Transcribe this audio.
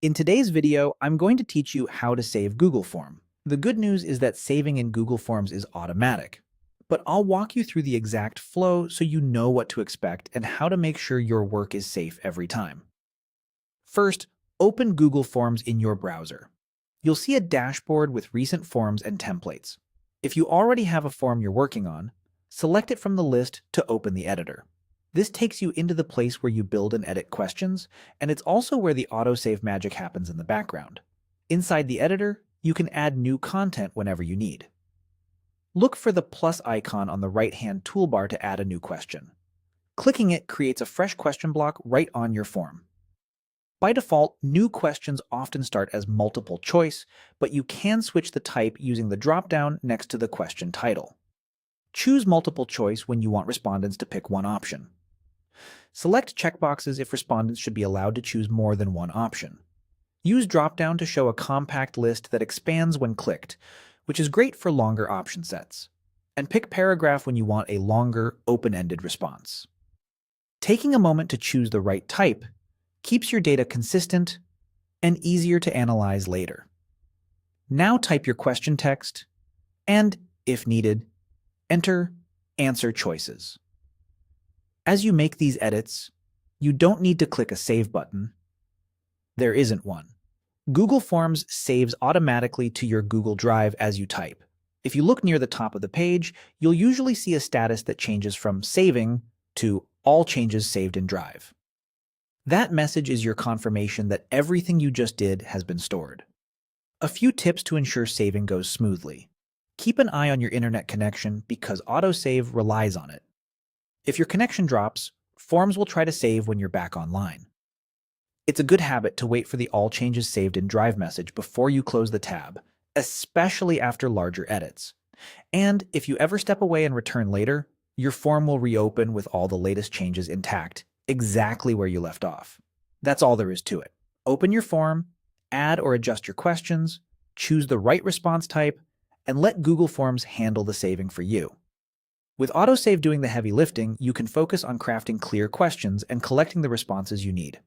In today's video, I'm going to teach you how to save Google Form. The good news is that saving in Google Forms is automatic, but I'll walk you through the exact flow so you know what to expect and how to make sure your work is safe every time. First, open Google Forms in your browser. You'll see a dashboard with recent forms and templates. If you already have a form you're working on, select it from the list to open the editor. This takes you into the place where you build and edit questions, and it's also where the autosave magic happens in the background. Inside the editor, you can add new content whenever you need. Look for the plus icon on the right-hand toolbar to add a new question. Clicking it creates a fresh question block right on your form. By default, new questions often start as multiple choice, but you can switch the type using the drop-down next to the question title. Choose multiple choice when you want respondents to pick one option. Select checkboxes if respondents should be allowed to choose more than one option. Use drop-down to show a compact list that expands when clicked, which is great for longer option sets. And pick paragraph when you want a longer, open-ended response. Taking a moment to choose the right type keeps your data consistent and easier to analyze later. Now type your question text and, if needed, enter answer choices. As you make these edits, you don't need to click a Save button. There isn't one. Google Forms saves automatically to your Google Drive as you type. If you look near the top of the page, you'll usually see a status that changes from Saving to All Changes Saved in Drive. That message is your confirmation that everything you just did has been stored. A few tips to ensure saving goes smoothly. Keep an eye on your internet connection because autosave relies on it. If your connection drops, Forms will try to save when you're back online. It's a good habit to wait for the All Changes Saved in Drive message before you close the tab, especially after larger edits. And if you ever step away and return later, your form will reopen with all the latest changes intact, exactly where you left off. That's all there is to it. Open your form, add or adjust your questions, choose the right response type, and let Google Forms handle the saving for you. With autosave doing the heavy lifting, you can focus on crafting clear questions and collecting the responses you need.